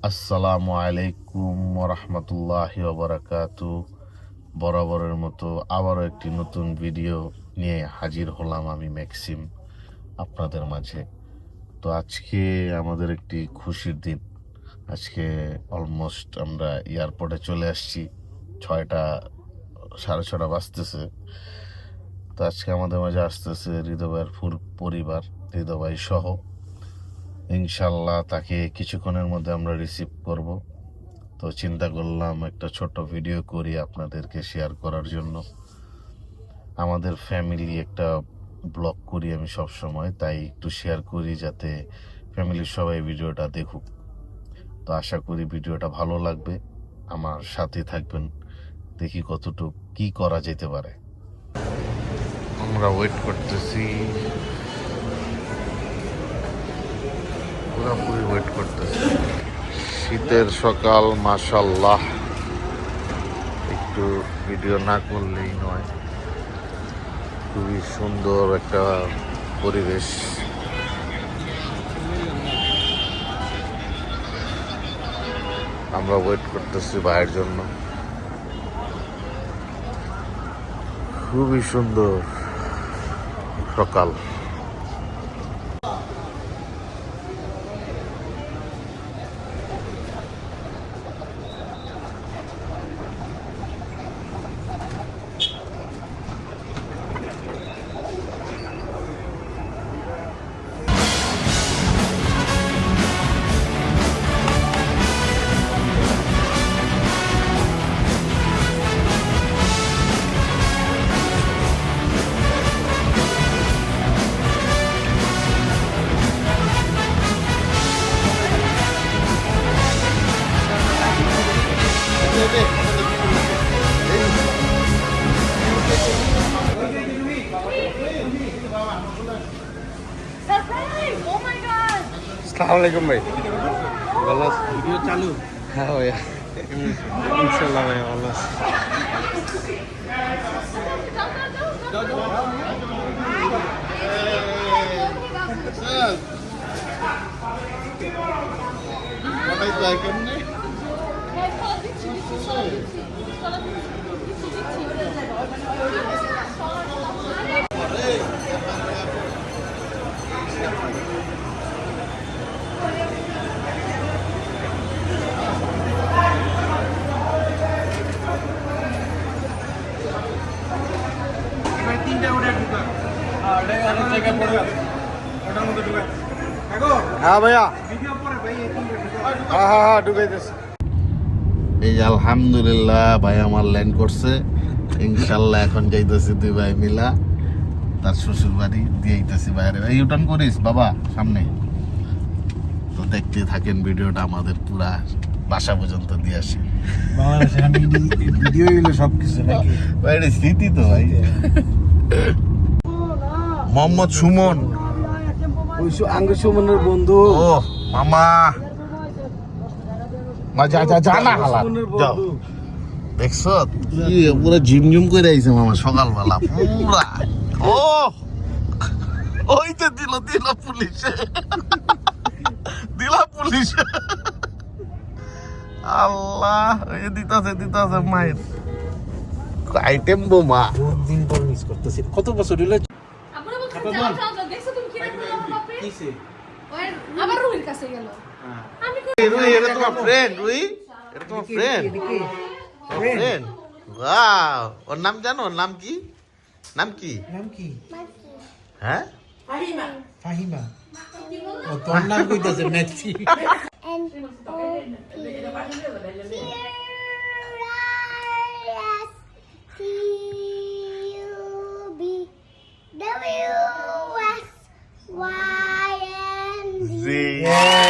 আসসালামু আলাইকুম ওরহমতুল্লাহি ওবারাকাতু। বরাবরের মতো আবারও একটি নতুন ভিডিও নিয়ে হাজির হলাম আমি ম্যাক্সিম আপনাদের মাঝে। তো আজকে আমাদের একটি খুশির দিন। আজকে অলমোস্ট আমরা এয়ারপোর্টে চলে আসছি। 6টা 6:30 বাজতেছে। তো আজকে আমাদের মাঝে আসতেছে হৃদয়ের ফুল পরিবার, হৃদয় সহ। ইনশাল্লাহ তাকে কিছুক্ষণের মধ্যে আমরা রিসিভ করব। তো চিন্তা করলাম একটা ছোট ভিডিও করি আপনাদেরকে শেয়ার করার জন্য। আমাদের ফ্যামিলি একটা ব্লগ করি আমি সব সময়, তাই একটু শেয়ার করি যাতে ফ্যামিলির সবাই ভিডিওটা দেখুক। তো আশা করি ভিডিওটা ভালো লাগবে, আমার সাথে থাকবেন, দেখি কতটুকু কি করা যেতে পারে। আমরা ওয়েট করতেছি, পুরোপুরি ওয়েট করতেছি। শীতের সকাল, মাশাল্লাহ, একটু ভিডিও না করলেই নয়। খুবই সুন্দর একটা পরিবেশ। আমরা ওয়েট করতেছি ভাইয়ের জন্য। খুবই সুন্দর সকাল। আসসালামু ভাই, ভালো আছেন? ভিডিও চালু? হ্যাঁ ভাইয়া, ইনশাল্লাহ ভাইয়া ভালো আছে। হ্যাঁ ভাইয়া, হ্যাঁ ঢুকাইতেছে। এই যে আলহামদুলিল্লাহ ভাই আমার ল্যান্ড করছে। ইনশাল্লাহ এখন যাইতেছি দুই ভাই মিলা তার শ্বশুর বাড়ি দিয়ে আইতেছি বাইরে। এই ইউটার্ন করিস বাবা সামনে। তো দেখতে থাকেন ভিডিওটা, আমাদের পুরা বাসা পর্যন্ত দিয়ে আসি। ভিডিও এগুলো সবকিছু নাকি ভাই এটা স্মৃতি তো ভাই। মোহাম্মদ সুমন, আঙ্গ সুমনের বন্ধু। ও মামা যা যা যা না হালা যাও। দেখছো কি পুরো ঝিমঝিম করে আইছে মামা সকালবেলা পুরা। ও ওই তো দিল পুলিশে, পুলিশে। আল্লাহ, ওই যে দিতাছে মায়ের আইটেম বোমা। বহুত দিন পর মিস করতেছি। কত বছর হলো? এটা তোমার ফ্রেন্ড? এটা তোমার ফ্রেন্ড? ওয়াও, ওর নাম জানো? ওর নাম কি? নাম কি? হ্যাঁ, ফাহিমা। ও তোর নাম কইতাছে ম্যাক্সি। Yeah.